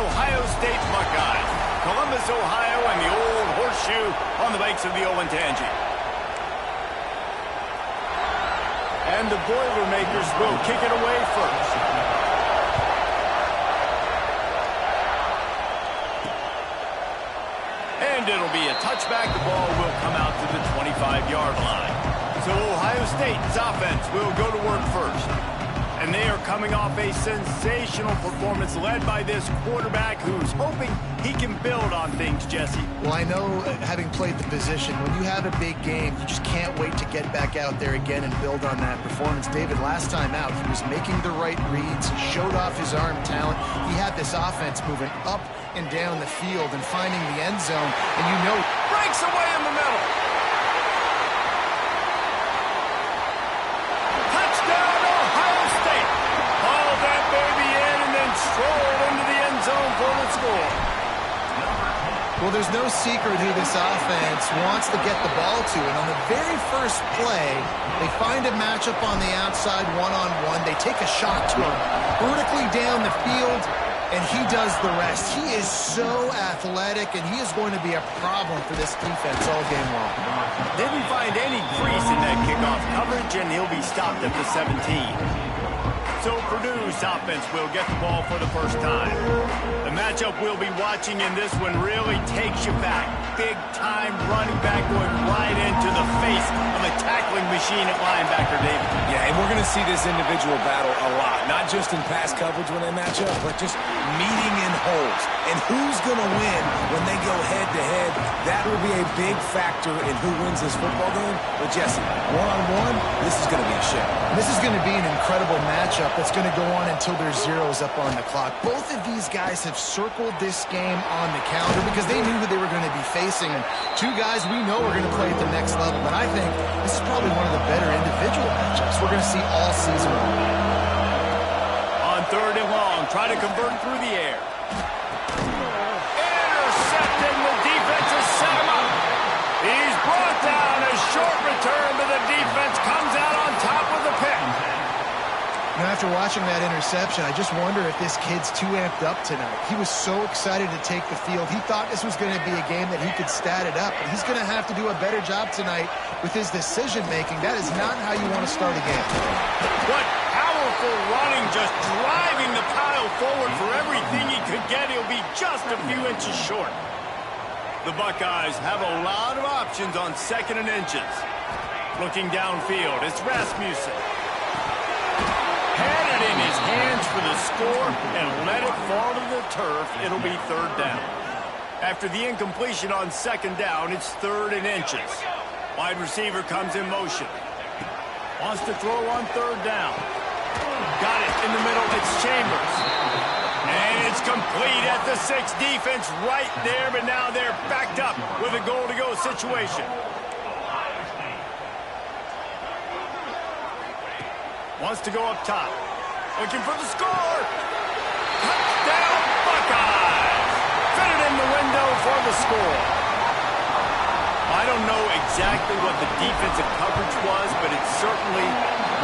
Ohio State Buckeyes. Columbus, Ohio, and the old horseshoe on the banks of the Olentangy. And the Boilermakers will kick it away first. And it'll be a touchback. The ball will come out to the 25-yard line. So Ohio State's offense will go to work first. And they are coming off a sensational performance led by this quarterback who's hoping he can build on things, Jesse. Well, I know, having played the position, when you have a big game, you just can't wait to get back out there again and build on that performance. David, last time out, he was making the right reads. He showed off his arm talent. He had this offense moving up and down the field and finding the end zone. And you know, breaks away in the middle. Strolled into the end zone for the score. Well, there's no secret who this offense wants to get the ball to. And on the very first play, they find a matchup on the outside one-on-one. They take a shot to him vertically down the field, and he does the rest. He is so athletic, and he is going to be a problem for this defense all game long. Didn't find any crease in that kickoff coverage, and he'll be stopped at the 17. So Purdue's offense will get the ball for the first time. The matchup we'll be watching in this one really takes you back. Big-time running back going right into the face of a tackling machine at linebacker, David. Yeah, and we're going to see this individual battle a lot. Not just in pass coverage when they match up, but just meeting in holes. And who's going to win when they go head-to-head? That will be a big factor in who wins this football game. But, Jesse, one-on-one, this is going to be a show. This is going to be an incredible matchup that's going to go on until there's zeros up on the clock. Both of these guys have circled this game on the calendar because they knew who they were going to be facing. And two guys we know are going to play at the next level. But I think this is probably one of the better individual matchups we're going to see all season long. On third and long, try to convert through the air. Intercepted, the defense has set him up. He's brought down. A short return, but the defense comes out on top with the pick. Now, after watching that interception, I just wonder if this kid's too amped up tonight. He was so excited to take the field. He thought this was going to be a game that he could stat it up. But he's going to have to do a better job tonight with his decision-making. That is not how you want to start a game. What powerful running, just driving the pile forward for everything he could get. He'll be just a few inches short. The Buckeyes have a lot of options on second and inches. Looking downfield, it's Rasmussen. Had it in his hands for the score and let it fall to the turf. It'll be third down. After the incompletion on second down, it's third and inches. Wide receiver comes in motion. Wants to throw on third down. Got it in the middle. It's Chambers. And it's complete at the 6. Defense right there, but now they're backed up with a goal-to-go situation. Wants to go up top. Looking for the score. Touchdown, Buckeyes. Fit it in the window for the score. I don't know exactly what the defensive coverage was, but it certainly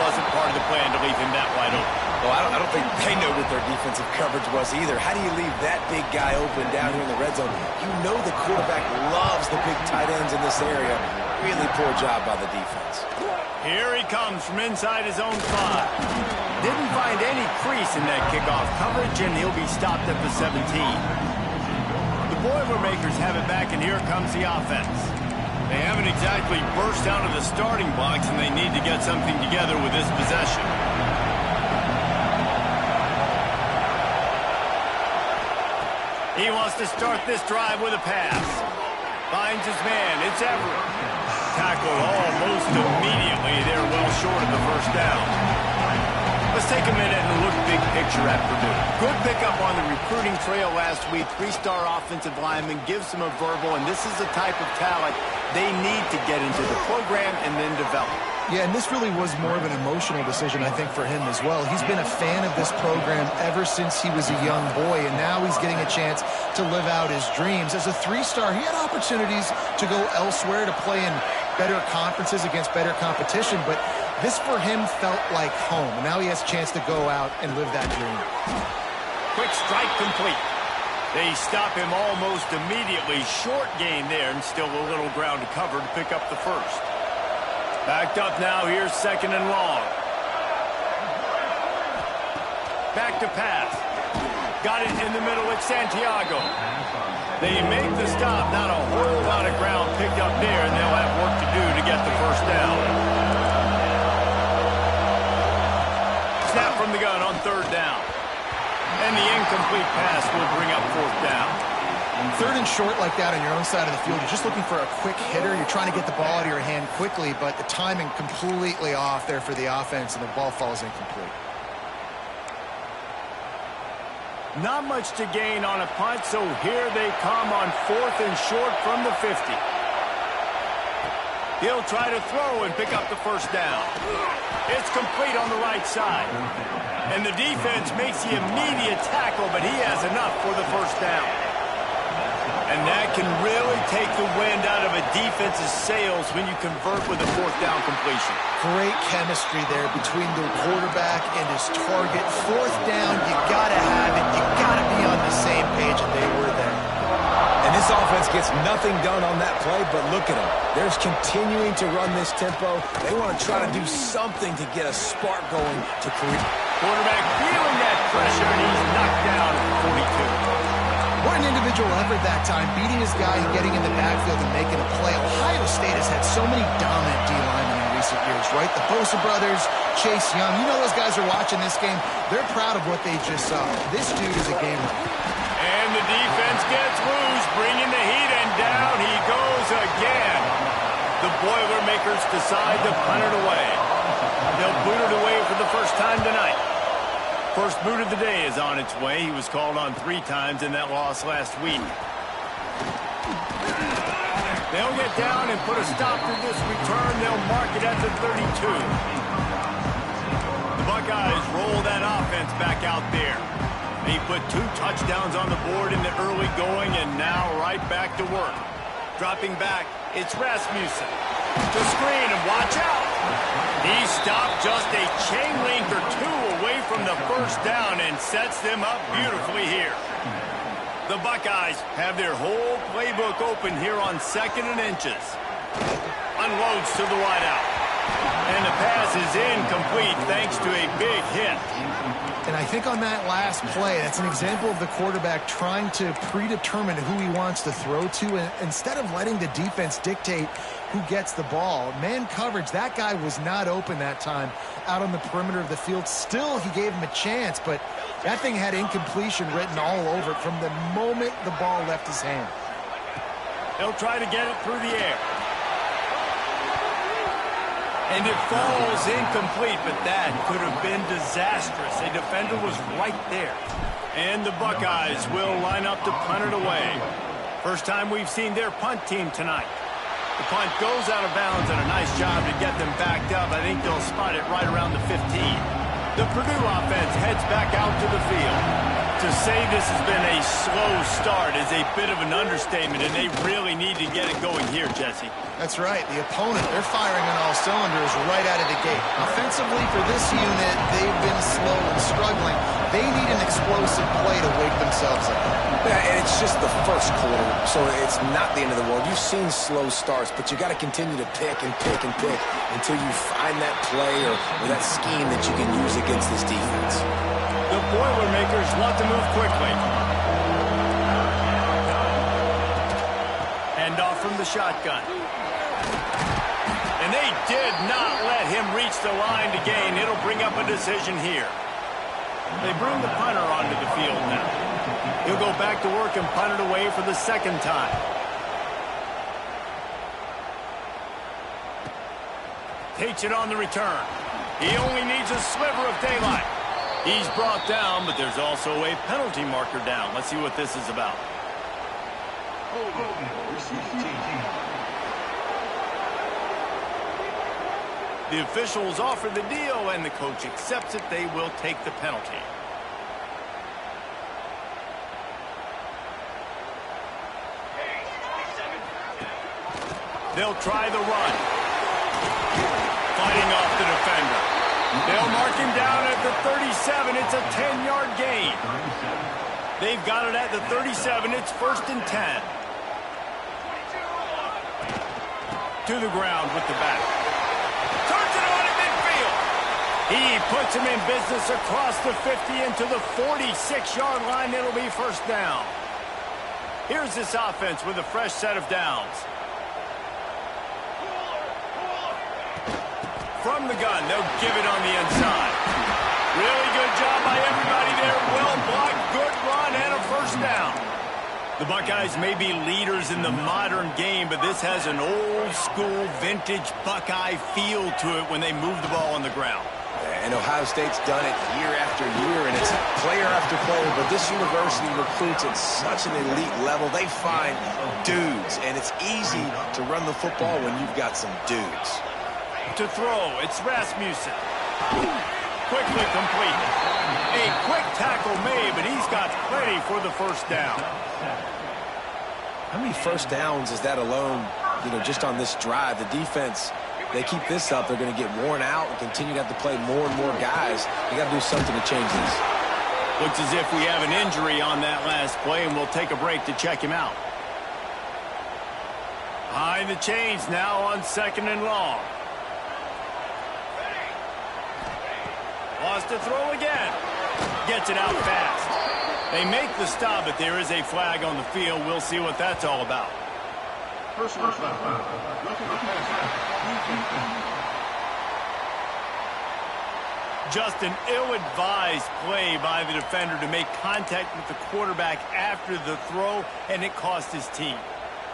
wasn't part of the plan to leave him that wide open. Well, I don't think they know what their defensive coverage was either. How do you leave that big guy open down here in the red zone? You know the quarterback loves the big tight ends in this area. Really poor job by the defense. Here he comes from inside his own 5. Didn't find any crease in that kickoff coverage, and he'll be stopped at the 17. The Boilermakers have it back, and here comes the offense. They haven't exactly burst out of the starting blocks, and they need to get something together with this possession. He wants to start this drive with a pass. Finds his man. It's Everett. Tackled almost immediately. They're well short of the first down. Let's take a minute and look big picture at Purdue. Good pickup on the recruiting trail last week. 3-star offensive lineman gives them a verbal, and this is the type of talent they need to get into the program and then develop. Yeah, and this really was more of an emotional decision, I think, for him as well. He's been a fan of this program ever since he was a young boy, and now he's getting a chance to live out his dreams. As a 3-star, he had opportunities to go elsewhere, to play in better conferences against better competition, but this for him felt like home. And now he has a chance to go out and live that dream. Quick strike complete. They stop him almost immediately. Short gain there, and still a little ground to cover to pick up the first. Backed up now. Here's second and long. Back to pass. Got it in the middle with Santiago. They make the stop. Not a whole lot of ground picked up there, and they'll have work to do to get the first down. Snap from the gun on third down. And the incomplete pass will bring up fourth down. Third and short like that on your own side of the field, you're just looking for a quick hitter. You're trying to get the ball out of your hand quickly, but the timing completely off there for the offense, and the ball falls incomplete. Not much to gain on a punt, so here they come on fourth and short from the 50. He'll try to throw and pick up the first down. It's complete on the right side. And the defense makes the immediate tackle, but he has enough for the first down. And that can really take the wind out of a defense's sails when you convert with a fourth down completion. Great chemistry there between the quarterback and his target. Fourth down, you got to have it. You got to be on the same page, and they were there. And this offense gets nothing done on that play, but look at them. They're continuing to run this tempo. They want to try to do something to get a spark going to create. Quarterback feeling that pressure, and he's knocked down at 42. What an individual effort that time, beating his guy and getting in the backfield and making a play. Ohio State has had so many dominant D-linemen in recent years, right? The Bosa brothers, Chase Young. You know those guys are watching this game. They're proud of what they just saw. This dude is a gamer. And the defense gets loose, bringing the heat, and down he goes again. The Boilermakers decide to punt it away. They'll boot it away for the first time tonight. First boot of the day is on its way. He was called on 3 times in that loss last week. They'll get down and put a stop to this return. They'll mark it at the 32. The Buckeyes roll that offense back out there. They put 2 touchdowns on the board in the early going, and now right back to work. Dropping back, it's Rasmussen. To screen, and watch out. He stopped just a chain length or 2 away from the first down and sets them up beautifully here. The Buckeyes have their whole playbook open here on second and inches. Unloads to the wideout. And the pass is incomplete thanks to a big hit. And I think on that last play, that's an example of the quarterback trying to predetermine who he wants to throw to, and instead of letting the defense dictate who gets the ball. Man coverage, that guy was not open that time out on the perimeter of the field. Still, he gave him a chance, but that thing had incompletion written all over it from the moment the ball left his hand. They'll try to get it through the air. And it falls incomplete, but that could have been disastrous. A defender was right there. And the Buckeyes will line up to punt it away. First time we've seen their punt team tonight. The punt goes out of bounds, and a nice job to get them backed up. I think they'll spot it right around the 15. The Purdue offense heads back out to the field. To say this has been a slow start is a bit of an understatement, and they really need to get it going here, Jesse. That's right. The opponent, they're firing on all cylinders right out of the gate. Offensively, for this unit, they've been slow and struggling. They need an explosive play to wake themselves up. Yeah, and it's just the first quarter, so it's not the end of the world. You've seen slow starts, but you got to continue to pick and pick and pick until you find that play or that scheme that you can use against this defense. The Boilermakers love to move quickly. Hand off from the shotgun. And they did not let him reach the line to gain. It'll bring up a decision here. They bring the punter onto the field now. He'll go back to work and punt it away for the second time. Takes it on the return. He only needs a sliver of daylight. He's brought down, but there's also a penalty marker down. Let's see what this is about. The officials offer the deal, and the coach accepts it. They will take the penalty. They'll try the run. Fighting off the defender. They'll mark him down at the 37. It's a 10-yard gain. They've got it at the 37. It's 1st and 10. To the ground with the back. Turns it on at midfield. He puts him in business across the 50 into the 46-yard line. It'll be 1st down. Here's this offense with a fresh set of downs. From the gun, they'll give it on the inside. Really good job by everybody there. Well blocked, good run, and a 1st down. The Buckeyes may be leaders in the modern game, but this has an old-school, vintage Buckeye feel to it when they move the ball on the ground. And Ohio State's done it year after year, and it's player after player, but this university recruits at such an elite level. They find dudes, and it's easy to run the football when you've got some dudes. To throw, it's Rasmussen. Quickly completed. A quick tackle made, but he's got plenty for the 1st down. How many 1st downs is that alone, just on this drive? The defense, they keep this up, they're going to get worn out and continue to have to play more and more guys. You got to do something to change this. Looks as if we have an injury on that last play, and we'll take a break to check him out. Behind the chains now on 2nd and long. Wants to throw again. Gets it out fast. They make the stop, but there is a flag on the field. We'll see what that's all about. Just an ill-advised play by the defender to make contact with the quarterback after the throw, and it cost his team.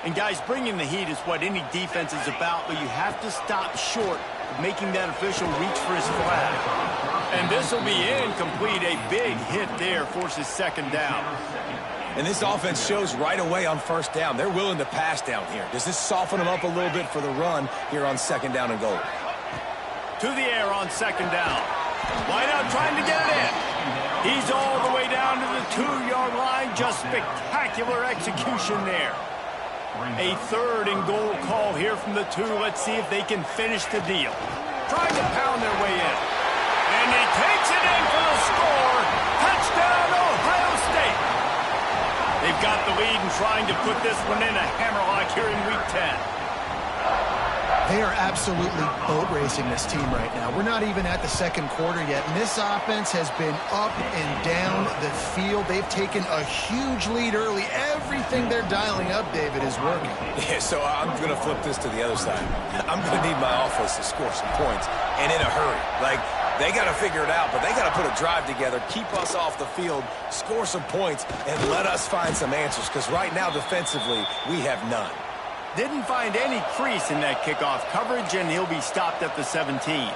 And guys, bringing the heat is what any defense is about, but you have to stop short of making that official reach for his flag. And this will be incomplete. A big hit there forces 2nd down. And this offense shows right away on 1st down. They're willing to pass down here. Does this soften them up a little bit for the run here on 2nd down and goal? To the air on 2nd down. Wideout trying to get it in. He's all the way down to the 2-yard line. Just spectacular execution there. A 3rd and goal call here from the 2. Let's see if they can finish the deal. Trying to pound their way in. And he takes it in for the score. Touchdown, Ohio State. They've got the lead and trying to put this one in a hammerlock here in Week 10. They are absolutely boat racing this team right now. We're not even at the 2nd quarter yet, and this offense has been up and down the field. They've taken a huge lead early. Everything they're dialing up, David, is working. Yeah, so I'm going to flip this to the other side. I'm going to need my offense to score some points, and in a hurry. They got to figure it out, but they got to put a drive together, keep us off the field, score some points, and let us find some answers, because right now, defensively, we have none. Didn't find any crease in that kickoff coverage, and he'll be stopped at the 17.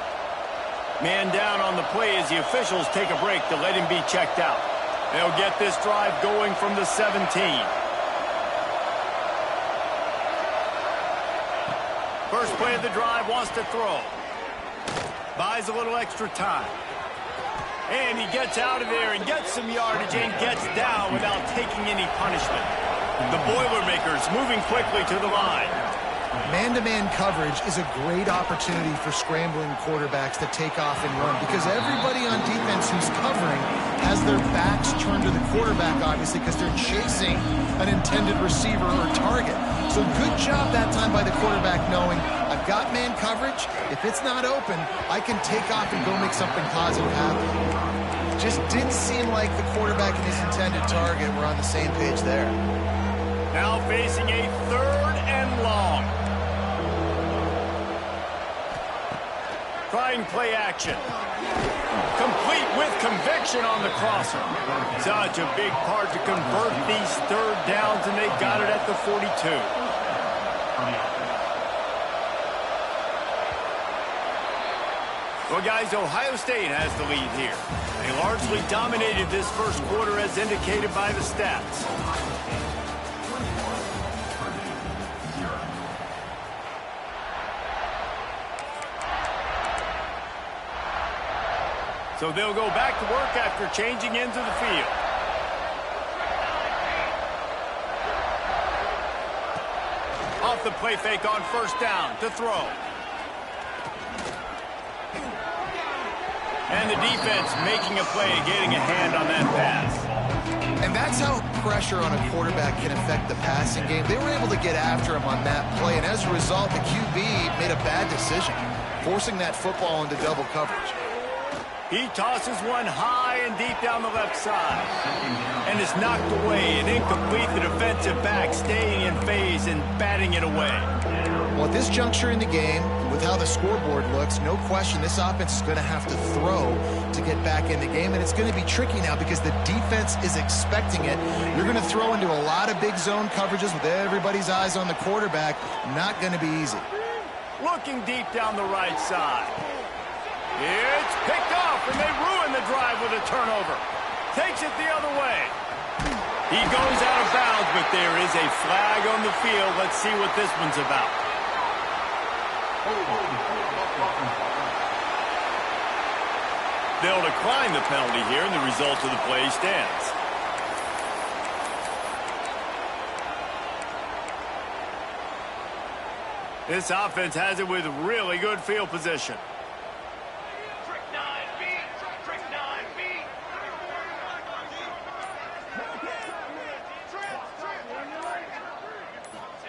Man down on the play as the officials take a break to let him be checked out. They'll get this drive going from the 17. First play of the drive, wants to throw. Buys a little extra time. And he gets out of there and gets some yardage and gets down without taking any punishment. The Boilermakers moving quickly to the line. Man-to-man coverage is a great opportunity for scrambling quarterbacks to take off and run, because everybody on defense who's covering has their backs turned to the quarterback, obviously, because they're chasing an intended receiver or target. So good job that time by the quarterback knowing, I've got man coverage. If it's not open, I can take off and go make something positive happen. Just didn't seem like the quarterback and his intended target were on the same page there. Now facing a 3rd and long. Trying play action. Complete with conviction on the crosser. Such a big part to convert these 3rd downs, and they got it at the 42. Well, guys, Ohio State has the lead here. They largely dominated this 1st quarter as indicated by the stats. So they'll go back to work after changing into the field. Off the play fake on 1st down to throw. And the defense making a play, getting a hand on that pass. And that That's how pressure on a quarterback can affect the passing game. They were able to get after him on that play, and as a result, the QB made a bad decision, forcing that football into double coverage. He tosses one high and deep down the left side. And it's knocked away and incomplete. The defensive back staying in phase and batting it away. Well, at this juncture in the game, with how the scoreboard looks, no question this offense is going to have to throw to get back in the game. And it's going to be tricky now because the defense is expecting it. You're going to throw into a lot of big zone coverages with everybody's eyes on the quarterback. Not going to be easy. Looking deep down the right side. It's picked off, and they ruin the drive with a turnover. Takes it the other way. He goes out of bounds, but there is a flag on the field. Let's see what this one's about. They'll decline the penalty here, and the result of the play stands. This offense has it with really good field position.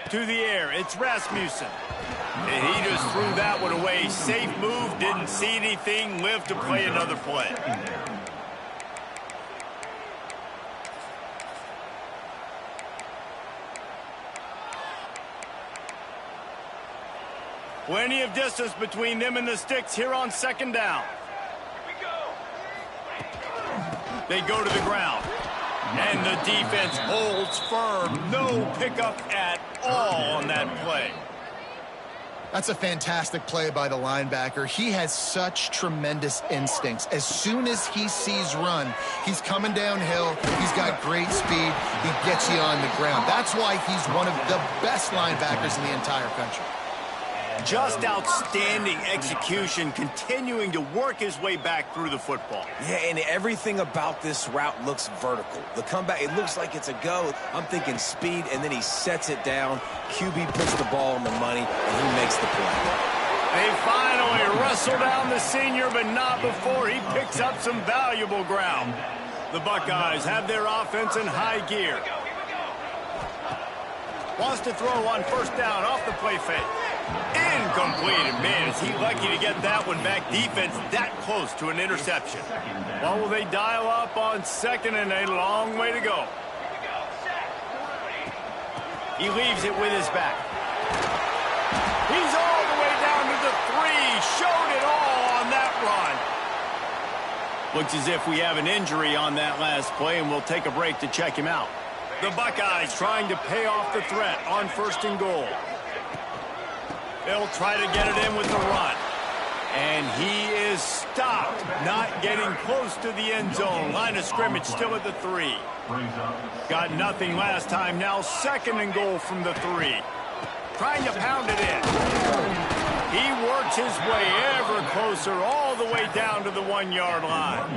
To the air, it's Rasmussen. And he just threw that one away. Safe move, didn't see anything, lived to play another play. Plenty of distance between them and the sticks here on second down. They go to the ground. And the defense holds firm. No pickup at all on that play. That's a fantastic play by the linebacker. He has such tremendous instincts. As soon as he sees run, he's coming downhill. He's got great speed. He gets you on the ground. That's why he's one of the best linebackers in the entire country. Just outstanding execution, continuing to work his way back through the football. Yeah, and everything about this route looks vertical. The comeback, it looks like it's a go. I'm thinking speed, and then he sets it down. QB puts the ball on the money, and he makes the play. They finally wrestle down the senior, but not before he picks up some valuable ground. The Buckeyes have their offense in high gear. Wants to throw on first down off the play fake. Incomplete, and man, is he lucky to get that one back. Defense that close to an interception. Well, will they dial up on second and a long way to go? He leaves it with his back. He's all the way down to the 3. Showed it all on that run. Looks as if we have an injury on that last play, and we'll take a break to check him out. The Buckeyes trying to pay off the threat on first and goal. They'll try to get it in with the run. And he is stopped, not getting close to the end zone. Line of scrimmage still at the 3. Got nothing last time. Now second and goal from the 3. Trying to pound it in. He works his way ever closer all the way down to the 1-yard line.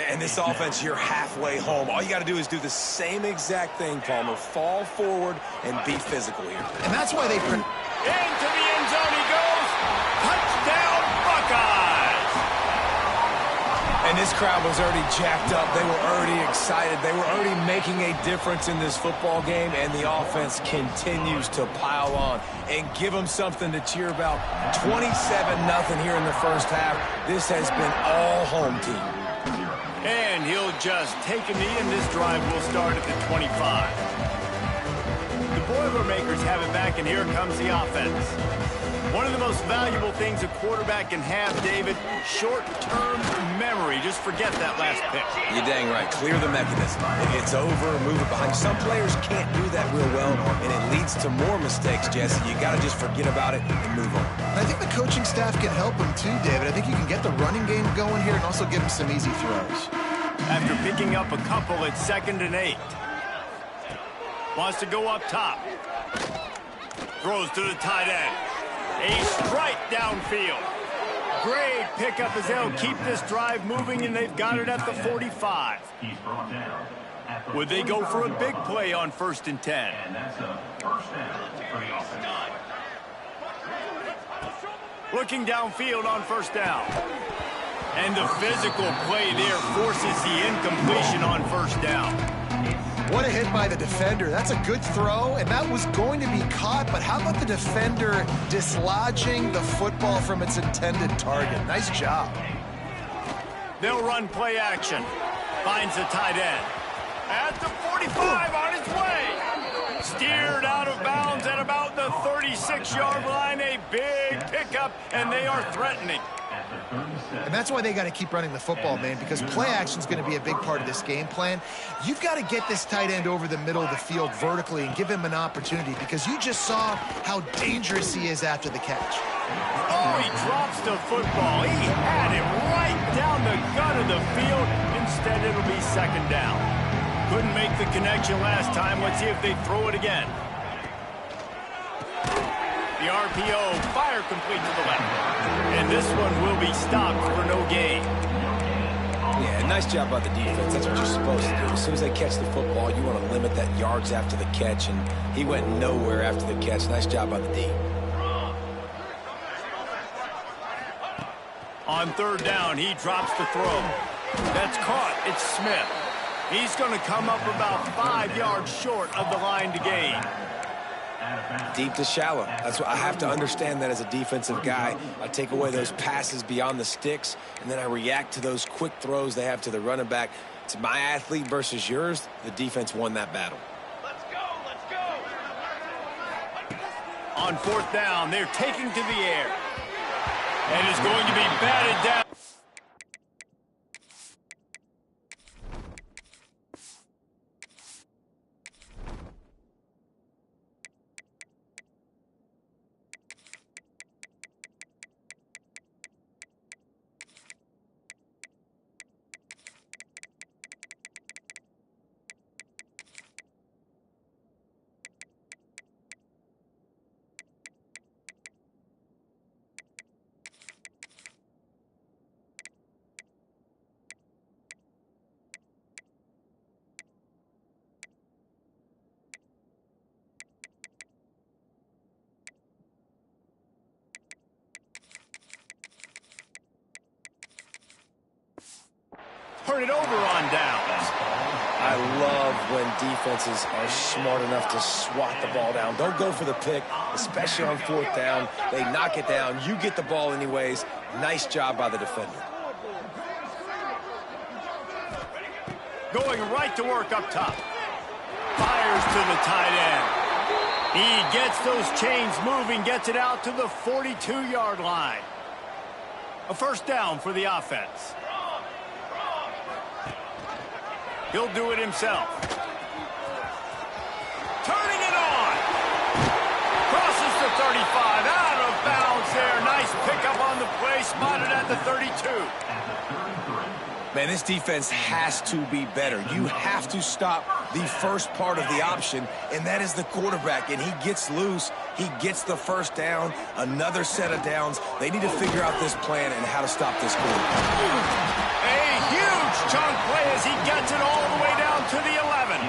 And this offense, you're halfway home. All you got to do is do the same exact thing, Palmer. Fall forward and be physical here. And that's why they... Into the end zone he goes. Touchdown, Buckeyes! And this crowd was already jacked up. They were already excited. They were already making a difference in this football game, and the offense continues to pile on and give them something to cheer about. 27-0 here in the first half. This has been all home team. And he'll just take a knee, and this drive will start at the 25. The Boilermakers have it back, and here comes the offense. One of the most valuable things a quarterback can have, David, short-term memory. Just forget that last pick. You're dang right. Clear the mechanism. It's over, move it behind. Some players can't do that real well, and it leads to more mistakes, Jesse. You got to just forget about it and move on. I think the coaching staff can help him too, David. I think you can get the running game going here and also give him some easy throws. After picking up a couple at 2nd and 8. Wants to go up top. Throws to the tight end. A strike downfield. Great pickup as they'll keep this drive moving, and they've got it at the 45. Would they go for a big play on 1st and 10? Looking downfield on 1st down. And the physical play there forces the incompletion on first down. What a hit by the defender. That's a good throw, and that was going to be caught, but how about the defender dislodging the football from its intended target? Nice job. They'll run play action. Finds the tight end. At the 45 on his way. Steered out of bounds at about the 36-yard line. A big pickup, and they are threatening. And that's why they got to keep running the football, man, because play action is going to be a big part of this game plan. You've got to get this tight end over the middle of the field vertically and give him an opportunity, because you just saw how dangerous he is after the catch. Oh, he drops the football. He had it right down the gut of the field. Instead, it'll be second down. Couldn't make the connection last time. Let's see if they throw it again. The RPO, fire complete to the left. And this one will be stopped for no gain. Yeah, nice job by the defense. That's what you're supposed to do. As soon as they catch the football, you want to limit that yards after the catch, and he went nowhere after the catch. Nice job by the D. On third down, he drops the throw. That's caught. It's Smith. He's going to come up about 5 yards short of the line to gain. Deep to shallow. That's what I have to understand that as a defensive guy. I take away those passes beyond the sticks, and then I react to those quick throws they have to the running back. It's my athlete versus yours. The defense won that battle. Let's go, let's go. On fourth down, they're taking to the air. And it's going to be batted down. Turn it over on downs. I love when defenses are smart enough to swat the ball down. Don't go for the pick, especially on fourth down. They knock it down. You get the ball anyways. Nice job by the defender. Going right to work up top. Fires to the tight end. He gets those chains moving, gets it out to the 42-yard line. A first down for the offense. He'll do it himself. Turning it on. Crosses the 35. Out of bounds there. Nice pickup on the play. Spotted at the 32. Man, this defense has to be better. You have to stop the first part of the option, and that is the quarterback. And he gets loose. He gets the first down. Another set of downs. They need to figure out this plan and how to stop this quarterback. A huge chunk play as he gets it all the way down to the 11.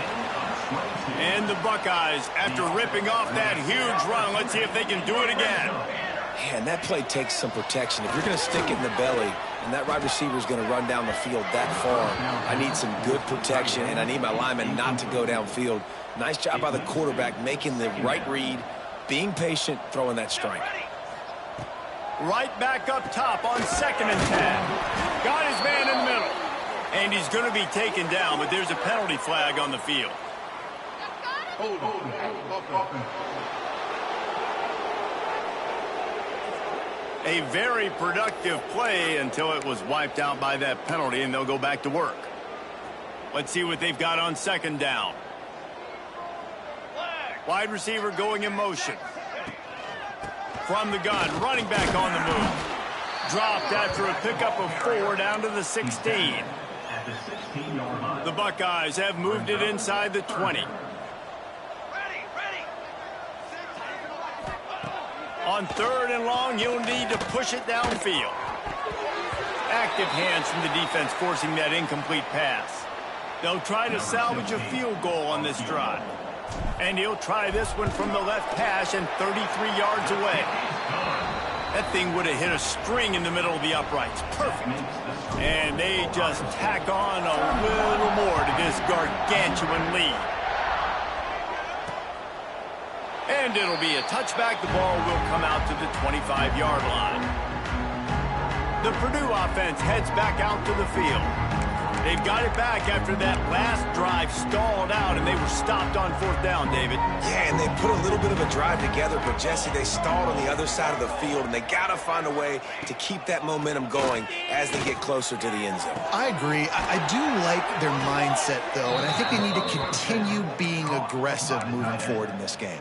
And the Buckeyes, after ripping off that huge run, let's see if they can do it again. Man, that play takes some protection. If you're going to stick it in the belly and that wide receiver is going to run down the field that far, I need some good protection, and I need my lineman not to go downfield. Nice job by the quarterback making the right read, being patient, throwing that strike. Right back up top on 2nd and 10. Got his man in the middle. And he's going to be taken down, but there's a penalty flag on the field. A very productive play until it was wiped out by that penalty, and they'll go back to work. Let's see what they've got on 2nd down. Wide receiver going in motion. From the gun, running back on the move. Dropped after a pickup of 4 down to the 16. The Buckeyes have moved it inside the 20. On 3rd and long, he'll need to push it downfield. Active hands from the defense forcing that incomplete pass. They'll try to salvage a field goal on this drive. And he'll try this one from the left hash and 33 yards away. That thing would have hit a string in the middle of the uprights. Perfect. And they just tack on a little more to this gargantuan lead. And it'll be a touchback. The ball will come out to the 25-yard line. The Purdue offense heads back out to the field. They've got it back after that last drive stalled out, and they were stopped on 4th down, David. Yeah, and they put a little bit of a drive together, but, Jesse, they stalled on the other side of the field, and they got to find a way to keep that momentum going as they get closer to the end zone. I agree. I do like their mindset, though, and I think they need to continue being aggressive moving forward in this game.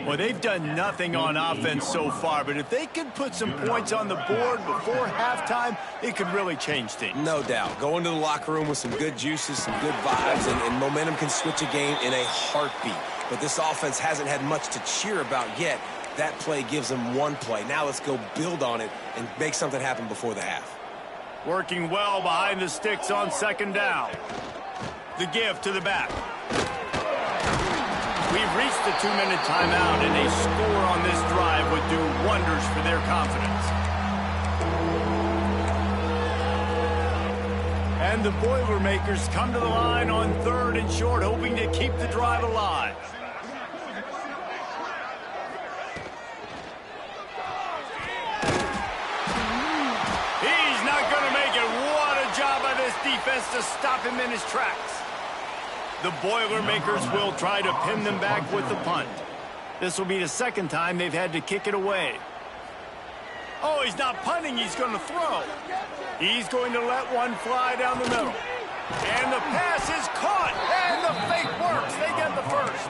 Well, they've done nothing on offense so far, but if they can put some points on the board before halftime, it could really change things. No doubt. Go into the locker room with some good juices, some good vibes, and momentum can switch a game in a heartbeat. But this offense hasn't had much to cheer about yet. That play gives them one play. Now let's go build on it and make something happen before the half. Working well behind the sticks on 2nd down. The give to the back. We've reached the 2-minute timeout, and a score on this drive would do wonders for their confidence. And the Boilermakers come to the line on 3rd and short, hoping to keep the drive alive. He's not going to make it. What a job by this defense to stop him in his tracks. The Boilermakers will try to pin them back with the punt. This will be the 2nd time they've had to kick it away. Oh, he's not punting. He's going to throw. He's going to let one fly down the middle. And the pass is caught. And the fake works. They get the first.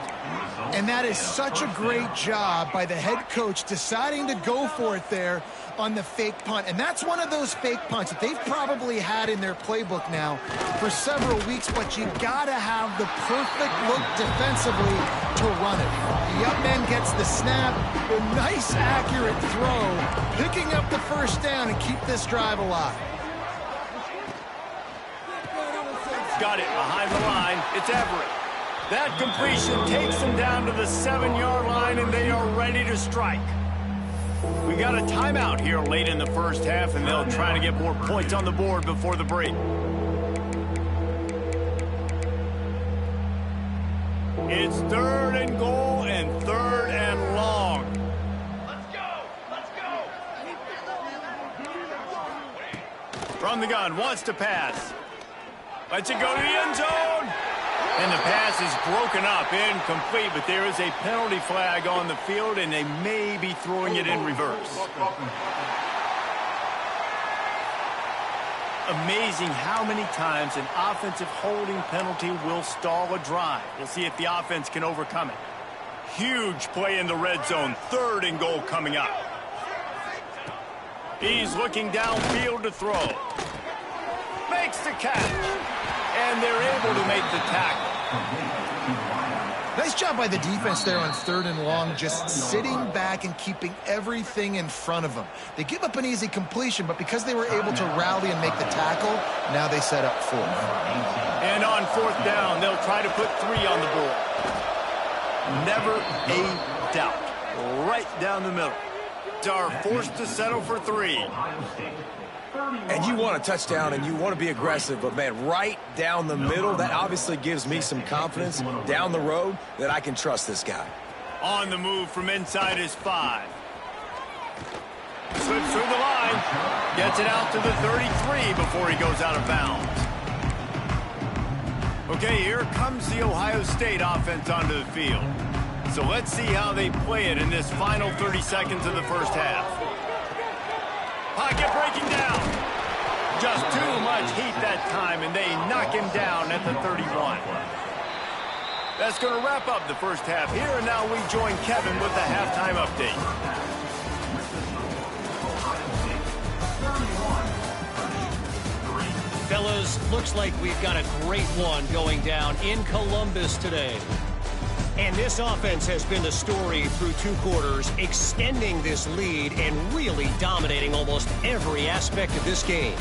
And that is such a great job by the head coach deciding to go for it there on the fake punt. And that's one of those fake punts that they've probably had in their playbook now for several weeks, but you gotta have the perfect look defensively to run it. The up man gets the snap, a nice accurate throw, picking up the 1st down and keep this drive alive. Got it behind the line. It's Everett. That completion takes them down to the 7-yard line, and they are ready to strike. We got a timeout here late in the 1st half, and they'll try to get more points on the board before the break. It's 3rd and goal and 3rd and long. Let's go! Let's go! From the gun, wants to pass. Lets it go to the end zone. And the pass is broken up, incomplete, but there is a penalty flag on the field, and they may be throwing it in reverse. Amazing how many times an offensive holding penalty will stall a drive. We'll see if the offense can overcome it. Huge play in the red zone, 3rd and goal coming up. He's looking downfield to throw. Makes the catch. And they're able to make the tackle. Nice job by the defense there on 3rd and long, just sitting back and keeping everything in front of them. They give up an easy completion, but because they were able to rally and make the tackle, now they set up 4th. And on 4th down, they'll try to put 3 on the board. Never a doubt. Right down the middle. They are forced to settle for 3. And you want a touchdown and you want to be aggressive, but, man, right down the middle, that obviously gives me some confidence down the road that I can trust this guy. On the move from inside his 5. Slips through the line. Gets it out to the 33 before he goes out of bounds. Okay, here comes the Ohio State offense onto the field. So let's see how they play it in this final 30 seconds of the 1st half. Pocket breaking down. Just too much heat that time, and they knock him down at the 31. That's going to wrap up the 1st half here, and now we join Kevin with the halftime update. Fellas, looks like we've got a great one going down in Columbus today. And this offense has been the story through 2 quarters, extending this lead and really dominating almost every aspect of this game.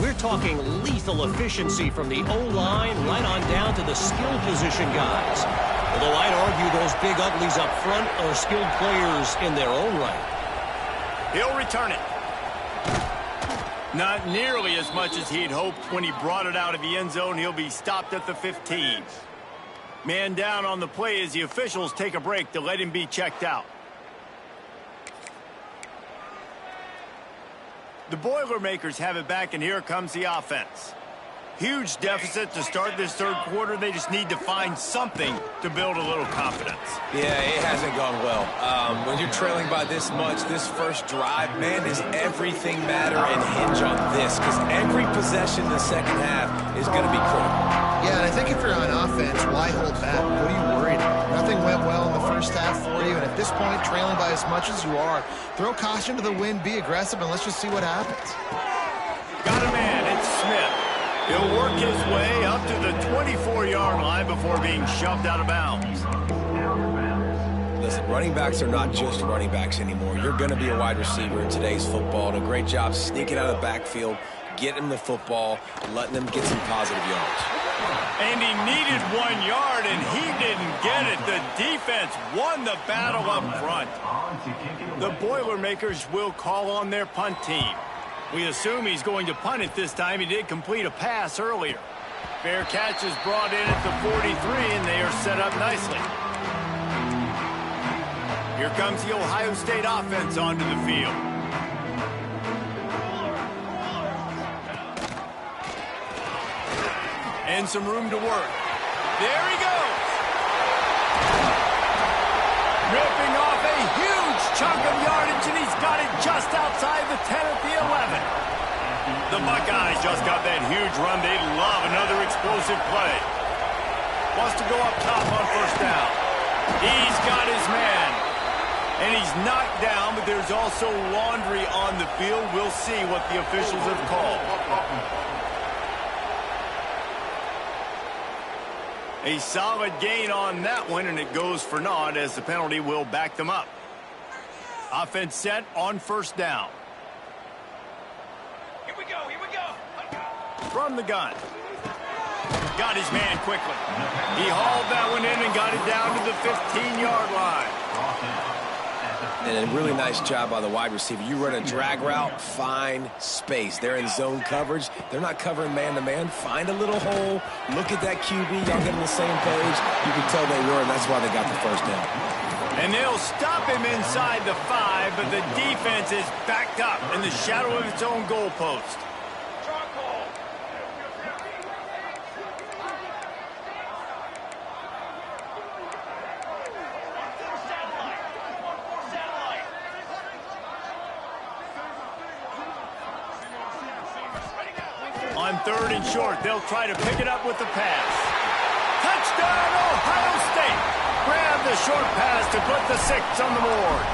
We're talking lethal efficiency from the O-line right on down to the skill position guys. Although I'd argue those big uglies up front are skilled players in their own right. He'll return it. Not nearly as much as he'd hoped when he brought it out of the end zone. He'll be stopped at the 15. Man down on the play as the officials take a break to let him be checked out. The Boilermakers have it back, and here comes the offense. Huge deficit to start this third quarter. They just need to find something to build a little confidence. Yeah, it hasn't gone well. When you're trailing by this much, this first drive, man, does everything matter and hinge on this? Because every possession in the second half is going to be critical. Yeah, and I think if you're on offense, why hold back? What are you worried about? Nothing went well in the first half for you, and at this point, trailing by as much as you are, throw caution to the wind, be aggressive, and let's just see what happens. Got a man, it's Smith. He'll work his way up to the 24-yard line before being shoved out of bounds. Listen, running backs are not just running backs anymore. You're going to be a wide receiver in today's football, and a great job sneaking out of the backfield, getting them the football, letting them get some positive yards. And he needed 1 yard, and he didn't get it. The defense won the battle up front. The Boilermakers will call on their punt team. We assume he's going to punt it this time. He did complete a pass earlier. Fair catch is brought in at the 43, and they are set up nicely. Here comes the Ohio State offense onto the field. And some room to work. There he goes. Ripping off a huge chunk of yardage, and he's got it just outside the 10 at the 11. The Buckeyes just got that huge run. They love another explosive play. Wants to go up top on first down. He's got his man. And he's knocked down, but there's also laundry on the field. We'll see what the officials have called. A solid gain on that one, and it goes for naught as the penalty will back them up. Offense set on first down. Here we go, here we go. From the gun. Got his man quickly. He hauled that one in and got it down to the 15-yard line. And a really nice job by the wide receiver. You run a drag route, find space. They're in zone coverage. They're not covering man-to-man. Find a little hole. Look at that QB. Y'all get on the same page. You can tell they were, and that's why they got the first down. And they'll stop him inside the 5, but the defense is backed up in the shadow of its own goalpost. On third and short, they'll try to pick it up with the pass. Touchdown, Ohio State! Grab the short pass to put the 6 on the board.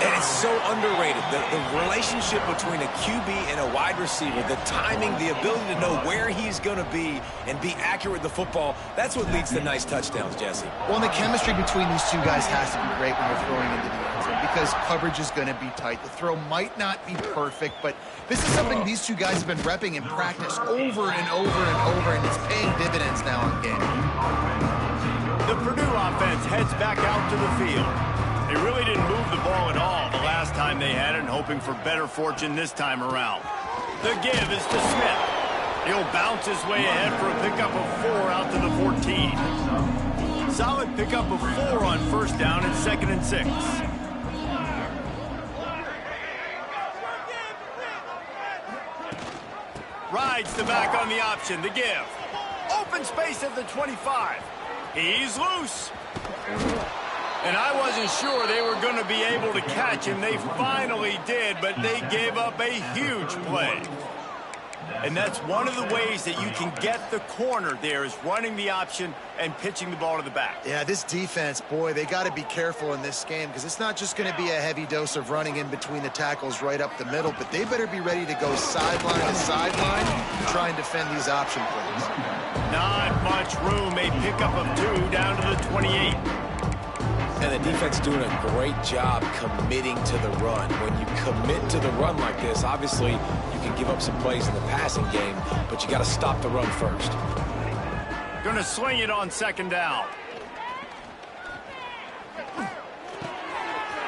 And it's so underrated. The relationship between a QB and a wide receiver, the timing, the ability to know where he's going to be and be accurate with the football, that's what leads to nice touchdowns, Jesse. Well, and the chemistry between these two guys has to be great when you're throwing into the end zone because coverage is going to be tight. The throw might not be perfect, but this is something these two guys have been repping in practice over and over and over, and it's paying dividends now in game. The Purdue offense heads back out to the field. They really didn't move the ball at all the last time they had it, hoping for better fortune this time around. The give is to Smith. He'll bounce his way ahead for a pickup of 4 out to the 14. Solid pickup of 4 on first down and 2nd and 6. Rides the back on the option. The give. Open space at the 25. He's loose. And I wasn't sure they were going to be able to catch him. They finally did, but they gave up a huge play. And that's one of the ways that you can get the corner there is running the option and pitching the ball to the back. Yeah, this defense, boy, they got to be careful in this game because it's not just going to be a heavy dose of running in between the tackles right up the middle, but they better be ready to go sideline to sideline to try and defend these option plays. Not much room. A pickup of 2 down to the 28. And the defense doing a great job committing to the run. When you commit to the run like this, obviously you can give up some plays in the passing game, but you got to stop the run first. Going to sling it on 2nd down.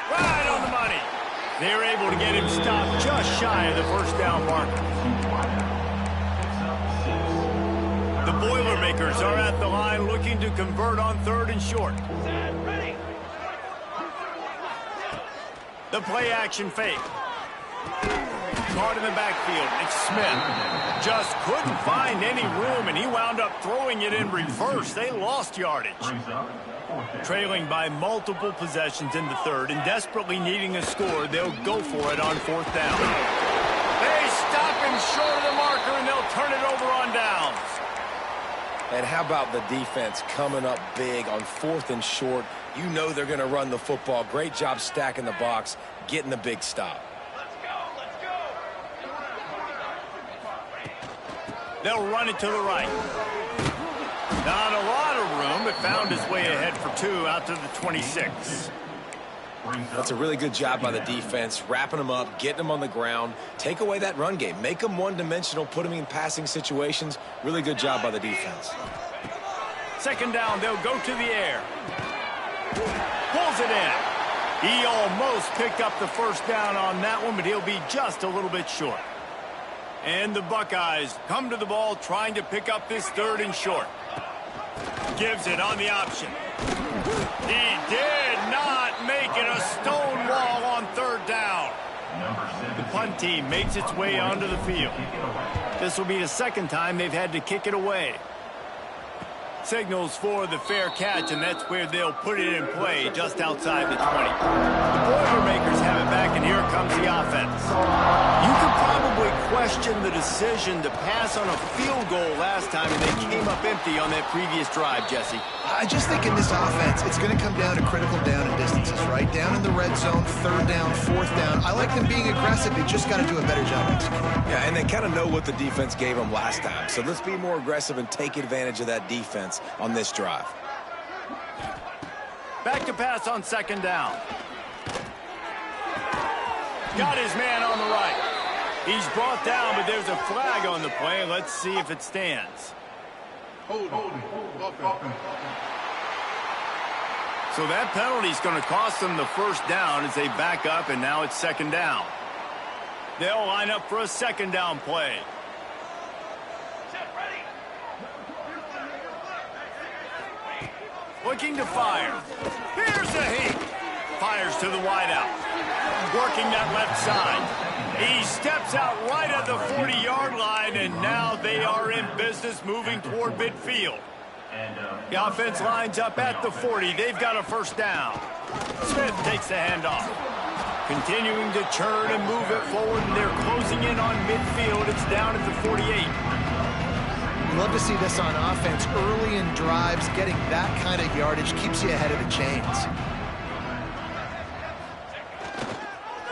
Right on the money. They're able to get him stopped just shy of the first down marker. The Boilermakers are at the line looking to convert on 3rd and short. The play action fake. Caught in the backfield. It's Smith. Just couldn't find any room, and he wound up throwing it in reverse. They lost yardage. Trailing by multiple possessions in the 3rd and desperately needing a score, they'll go for it on 4th down. They stop him short of the marker, and they'll turn it over on downs. And how about the defense coming up big on 4th and short? You know they're going to run the football. Great job stacking the box, getting the big stop. They'll run it to the right. Not a lot of room, but found his way ahead for 2 out to the 26. That's a really good job by the defense, wrapping them up, getting them on the ground. Take away that run game. Make them one-dimensional, put them in passing situations. Really good job by the defense. 2nd down, they'll go to the air. Pulls it in. He almost picked up the first down on that one, but he'll be just a little bit short. And the Buckeyes come to the ball trying to pick up this 3rd and short. Gives it on the option. He did not make it a stone wall on 3rd down. The punt team makes its way onto the field. This will be the 2nd time they've had to kick it away. Signals for the fair catch, and that's where they'll put it in play, just outside the 20. The Boilermakers have it back, and here comes the offense. You could probably question the decision to pass on a field goal last time, and they came up empty on that previous drive, Jesse. I just think in this offense, it's going to come down to critical down and distances, right? Down in the red zone, 3rd down, 4th down. I like them being aggressive. They just got to do a better job executing. Yeah, and they kind of know what the defense gave them last time. So let's be more aggressive and take advantage of that defense on this drive. Back to pass on 2nd down. Got his man on the right. He's brought down, but there's a flag on the play. Let's see if it stands. So that penalty is going to cost them the 1st down as they back up, and now it's 2nd down. They'll line up for a 2nd down play. Looking to fire. Here's the heat. Fires to the wideout. Working that left side. He steps out right at the 40-yard line, and now they are in business moving toward midfield. The offense lines up at the 40. They've got a 1st down. Smith takes the handoff. Continuing to churn and move it forward, and they're closing in on midfield. It's down at the 48. Love to see this on offense. Early in drives, getting that kind of yardage keeps you ahead of the chains.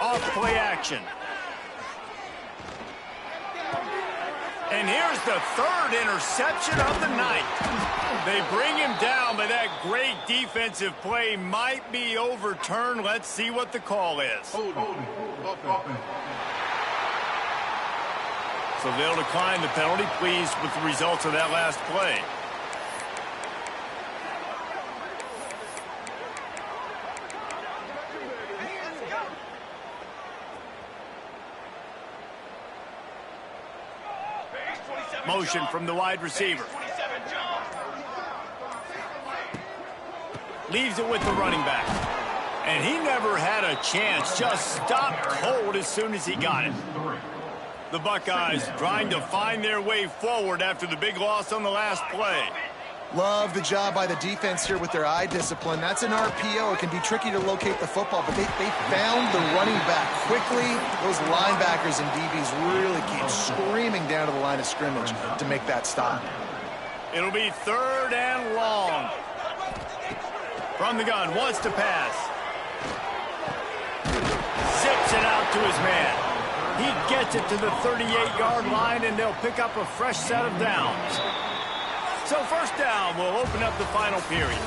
Off play action. And here's the 3rd interception of the night. They bring him down, but that great defensive play might be overturned. Let's see what the call is. So they'll decline the penalty, pleased with the results of that last play. Motion from the wide receiver. Leaves it with the running back. And he never had a chance. Just stopped cold as soon as he got it. The Buckeyes trying to find their way forward after the big loss on the last play. Love the job by the defense here with their eye discipline. That's an RPO. It can be tricky to locate the football, but they found the running back quickly. Those linebackers and DBs really keep screaming down to the line of scrimmage to make that stop. It'll be 3rd and long. From the gun, wants to pass. Zips it out to his man. He gets it to the 38-yard line, and they'll pick up a fresh set of downs. So 1st down will open up the final period.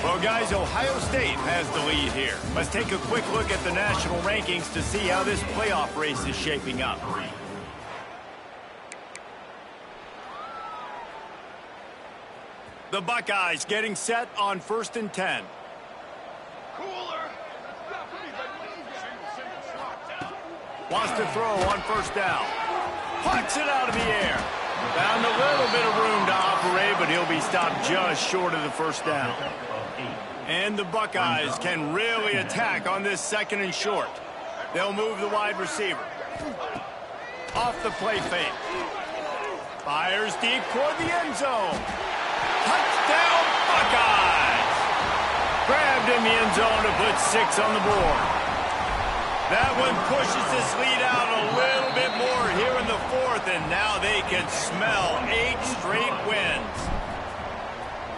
Well, guys, Ohio State has the lead here. Let's take a quick look at the national rankings to see how this playoff race is shaping up. The Buckeyes getting set on 1st and 10. Wants to throw on first down. Punts it out of the air. Found a little bit of room to operate, but he'll be stopped just short of the first down. And the Buckeyes can really attack on this 2nd and short. They'll move the wide receiver. Off the play fake. Fires deep toward the end zone. Touchdown, Buckeyes! Grabbed in the end zone to put 6 on the board. That one pushes this lead out a little bit more here in the 4th, and now they can smell 8 straight wins.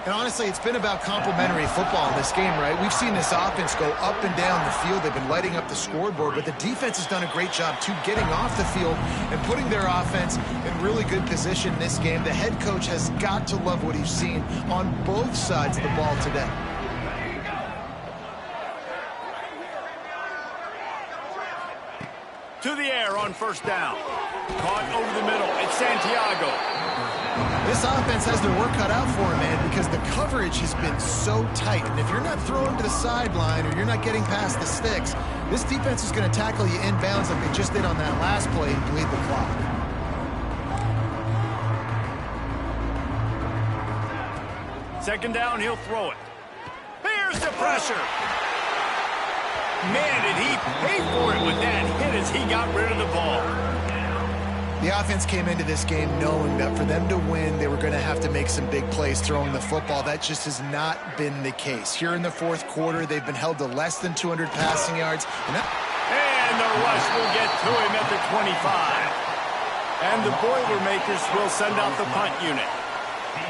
And honestly, it's been about complementary football in this game, right? We've seen this offense go up and down the field. They've been lighting up the scoreboard, but the defense has done a great job, too, getting off the field and putting their offense in really good position in this game. The head coach has got to love what he's seen on both sides of the ball today. To the air on first down. Caught over the middle. It's Santiago. This offense has their work cut out for him, man, because the coverage has been so tight. And if you're not throwing to the sideline or you're not getting past the sticks, this defense is going to tackle you inbounds like they just did on that last play and bleed the clock. Second down, he'll throw it. Here's the pressure. Man, did he pay for it with that hit as he got rid of the ball. The offense came into this game knowing that for them to win, they were going to have to make some big plays throwing the football. That just has not been the case. Here in the 4th quarter, they've been held to less than 200 passing yards. And the rush will get to him at the 25. And the Boilermakers will send out the punt unit.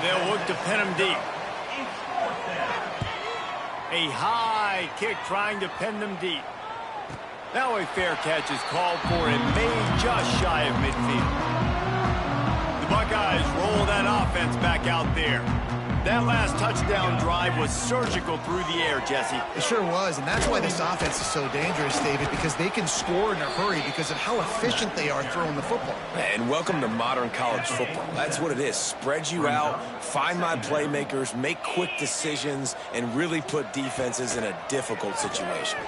They'll look to pin him deep. A high kick trying to pin them deep. Now a fair catch is called for and made just shy of midfield. The Buckeyes roll that offense back out there. That last touchdown drive was surgical through the air, Jesse. It sure was, and that's why this offense is so dangerous, David, because they can score in a hurry because of how efficient they are throwing the football. And welcome to modern college football. That's what it is. Spread you out, find my playmakers, make quick decisions, and really put defenses in a difficult situation.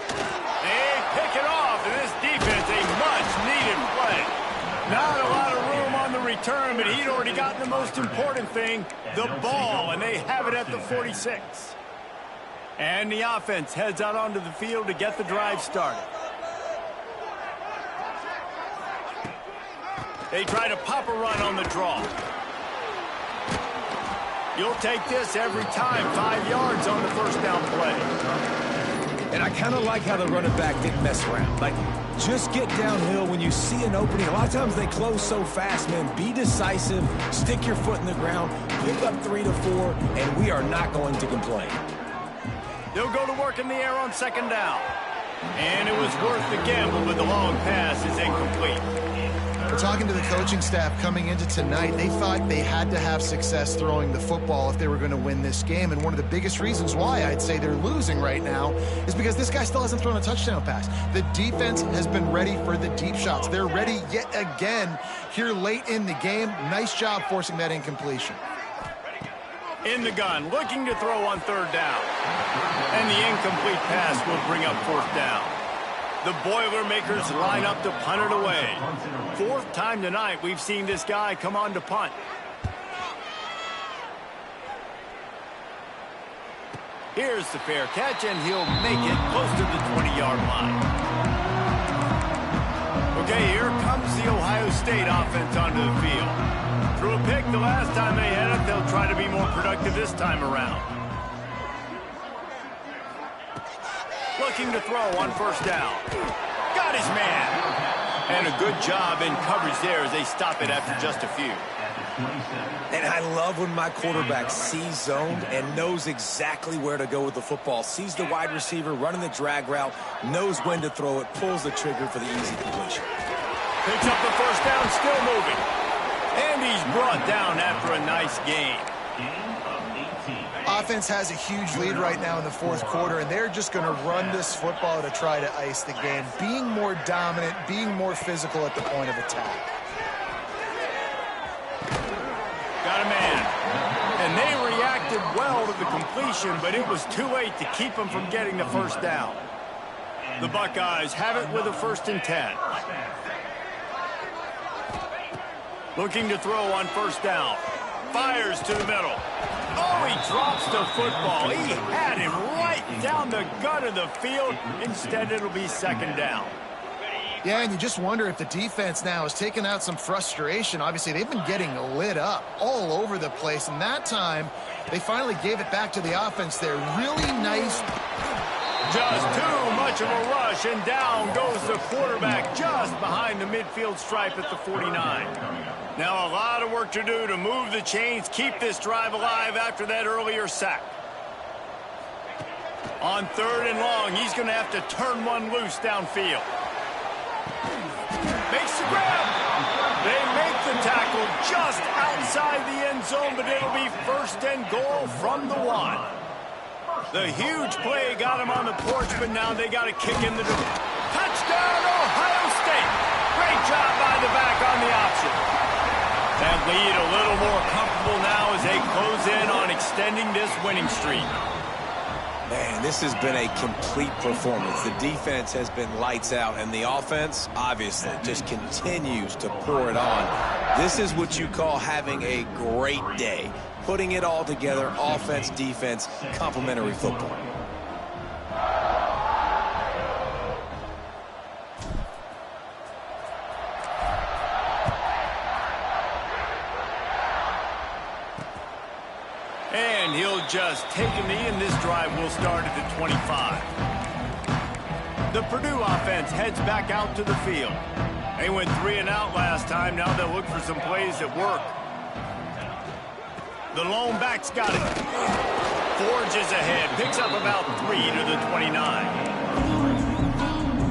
They pick it off, and this defense, a much-needed play. Not a lot of room on the return, but he'd already gotten the most important thing, the ball, and they have it at the 46. And the offense heads out onto the field to get the drive started. They try to pop a run on the draw. You'll take this every time, 5 yards on the first down play. And I kind of like how the running back didn't mess around. Like, just get downhill when you see an opening. A lot of times they close so fast, man. Be decisive, stick your foot in the ground, pick up 3 to 4, and we are not going to complain. They'll go to work in the air on second down. And it was worth the gamble, but the long pass is incomplete. We're talking to the coaching staff coming into tonight. They thought they had to have success throwing the football if they were going to win this game. And one of the biggest reasons why I'd say they're losing right now is because this guy still hasn't thrown a touchdown pass. The defense has been ready for the deep shots. They're ready yet again here late in the game. Nice job forcing that incompletion. In the gun, looking to throw on third down. And the incomplete pass will bring up fourth down. The Boilermakers line up to punt it away. 4th time tonight we've seen this guy come on to punt. Here's the fair catch, and he'll make it close to the 20-yard line. Okay, here comes the Ohio State offense onto the field. Threw a pick the last time they had it. They'll try to be more productive this time around. Looking to throw on first down. Got his man. And a good job in coverage there as they stop it after just a few. And I love when my quarterback sees zoned and knows exactly where to go with the football. Sees the wide receiver running the drag route, knows when to throw it, pulls the trigger for the easy completion. Picks up the first down, still moving. And he's brought down after a nice gain. Offense has a huge lead right now in the 4th quarter, and they're just going to run this football to try to ice the game, being more dominant, being more physical at the point of attack. Got a man. And they reacted well to the completion, but it was too late to keep them from getting the first down. The Buckeyes have it with a 1st and 10. Looking to throw on 1st down. Fires to the middle. Oh, he drops the football. He had him right down the gut of the field. Instead, it'll be 2nd down. Yeah, and you just wonder if the defense now has taken out some frustration. Obviously, they've been getting lit up all over the place, and that time they finally gave it back to the offense there. Really nice. Just too much of a rush, and down goes the quarterback just behind the midfield stripe at the 49. Now a lot of work to do to move the chains, keep this drive alive after that earlier sack. On 3rd and long, he's going to have to turn one loose downfield. Makes the grab. They make the tackle just outside the end zone, but it'll be 1st and goal from the 1. The huge play got him on the porch, but now they got to kick in the door. Touchdown, Ohio State. Great job by the back on the option. That lead a little more comfortable now as they close in on extending this winning streak. Man, this has been a complete performance. The defense has been lights out, and the offense, obviously, just continues to pour it on. This is what you call having a great day. Putting it all together, offense, defense, complementary football. And he'll just take a knee, and this drive will start at the 25. The Purdue offense heads back out to the field. They went 3 and out last time. Now they'll look for some plays that work. The lone back's got it. Forges ahead. Picks up about 3 to the 29.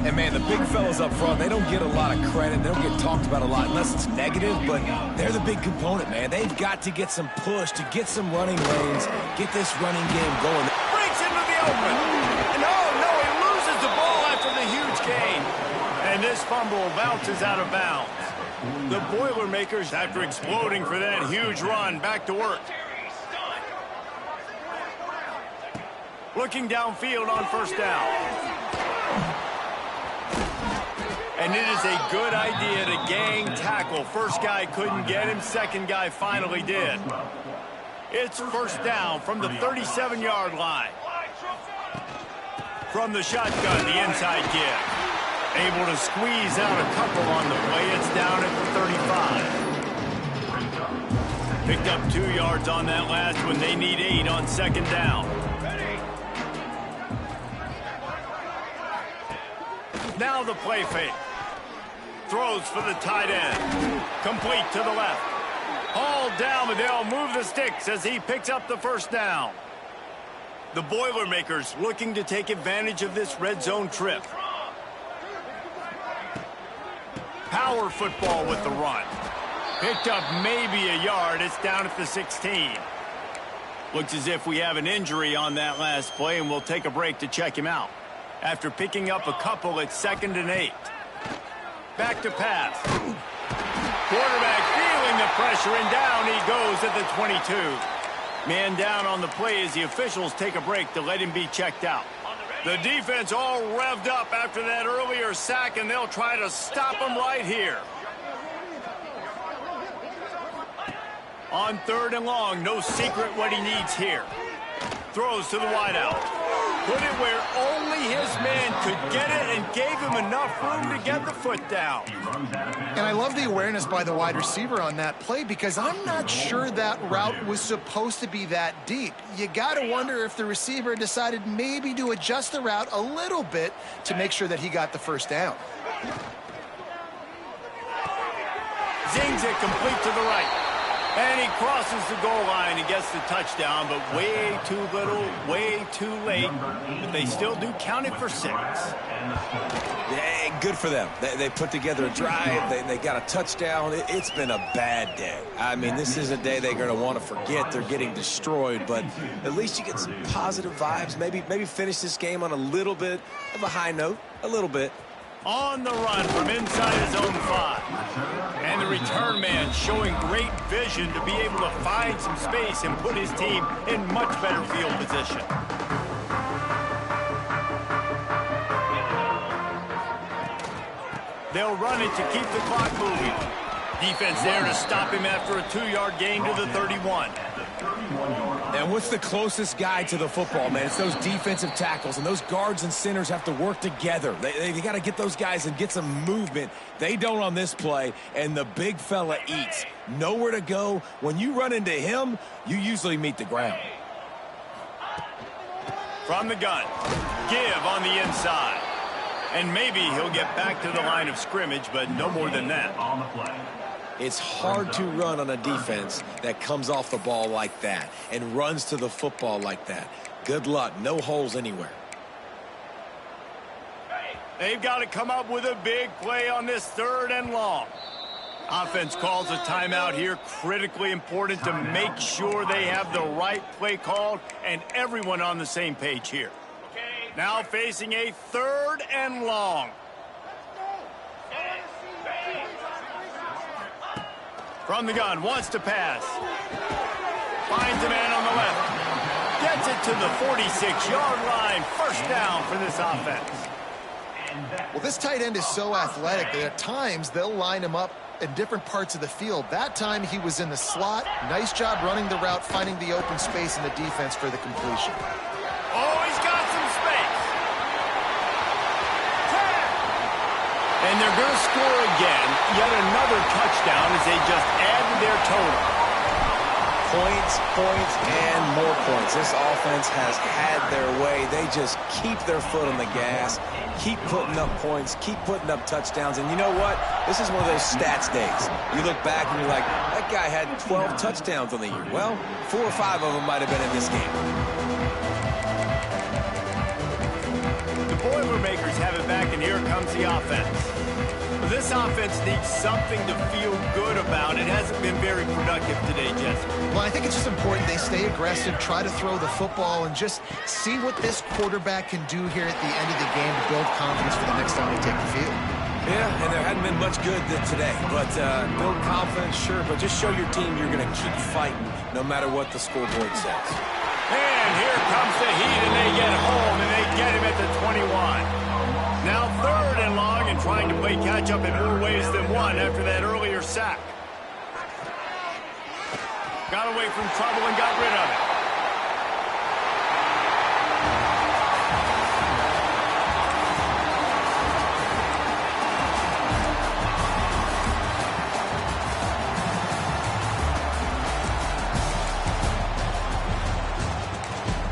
And, man, the big fellas up front, they don't get a lot of credit. They don't get talked about a lot unless it's negative, but they're the big component, man. They've got to get some push to get some running lanes, get this running game going. Breaks into the open. And, oh, no, he loses the ball after the huge gain. And this fumble bounces out of bounds. The Boilermakers, after exploding for that huge run, back to work. Looking downfield on 1st down. And it is a good idea to gang tackle. First guy couldn't get him. Second guy finally did. It's 1st down from the 37-yard line. From the shotgun, the inside kick. Able to squeeze out a couple on the play. It's down at the 35. Picked up 2 yards on that last one. They need 8 on 2nd down. Now the play fake. Throws for the tight end. Complete to the left. Hauled down, but they'll move the sticks as he picks up the 1st down. The Boilermakers looking to take advantage of this red zone trip. Power football with the run. Picked up maybe a yard. It's down at the 16. Looks as if we have an injury on that last play, and we'll take a break to check him out. After picking up a couple, it's 2nd and 8. Back to pass. Quarterback feeling the pressure, and down he goes at the 22. Man down on the play as the officials take a break to let him be checked out. The defense all revved up after that earlier sack, and they'll try to stop him right here. On 3rd and long, no secret what he needs here. Throws to the wideout. Put it where only his man could get it and gave him enough room to get the foot down. And I love the awareness by the wide receiver on that play because I'm not sure that route was supposed to be that deep. You got to wonder if the receiver decided maybe to adjust the route a little bit to make sure that he got the 1st down. Zings it complete to the right. And he crosses the goal line and gets the touchdown, but way too little, way too late. But they still do count it for 6. Yeah, good for them. They put together a drive. They got a touchdown. It's been a bad day. I mean, this is a day they're going to want to forget. They're getting destroyed, but at least you get some positive vibes. Maybe finish this game on a little bit of a high note, a little bit. On the run from inside his own 5. And the return man showing great vision to be able to find some space and put his team in much better field position. They'll run it to keep the clock moving. Defense there to stop him after a 2-yard gain to the 31. And what's the closest guy to the football, man? It's those defensive tackles, and those guards and centers have to work together. They got to get those guys and get some movement. They don't on this play, and the big fella eats. Nowhere to go. When you run into him, you usually meet the ground. From the gun, give on the inside. And maybe he'll get back to the line of scrimmage, but no more than that. On the play. It's hard to run on a defense that comes off the ball like that and runs to the football like that. Good luck. No holes anywhere. They've got to come up with a big play on this 3rd and long. Offense calls a timeout here. Critically important to make sure they have the right play called and everyone on the same page here. Now facing a 3rd and long. From the gun, wants to pass. Finds a man on the left. Gets it to the 46-yard line. 1st down for this offense. Well, this tight end is so athletic that at times they'll line him up in different parts of the field. That time he was in the slot. Nice job running the route, finding the open space in the defense for the completion. Oh, he's got some space. And they're going to score again. Yet another touchdown as they just add to their total. Points, points, and more points. This offense has had their way. They just keep their foot on the gas, keep putting up points, keep putting up touchdowns. And you know what? This is one of those stats days. You look back and you're like, that guy had 12 touchdowns on the year. Well, 4 or 5 of them might have been in this game. The Boilermakers have it back, and here comes the offense. This offense needs something to feel good about. It hasn't been very productive today, Jesse. Well, I think it's just important they stay aggressive, try to throw the football, and just see what this quarterback can do here at the end of the game to build confidence for the next time they take the field. Yeah, and there hadn't been much good today. But build confidence, sure, but just show your team you're going to keep fighting no matter what the scoreboard says. And here comes the heat, and they get home, and they get him at the 21. Now 3rd and long, and trying to play catch-up in more ways than one after that earlier sack. Got away from trouble and got rid of it.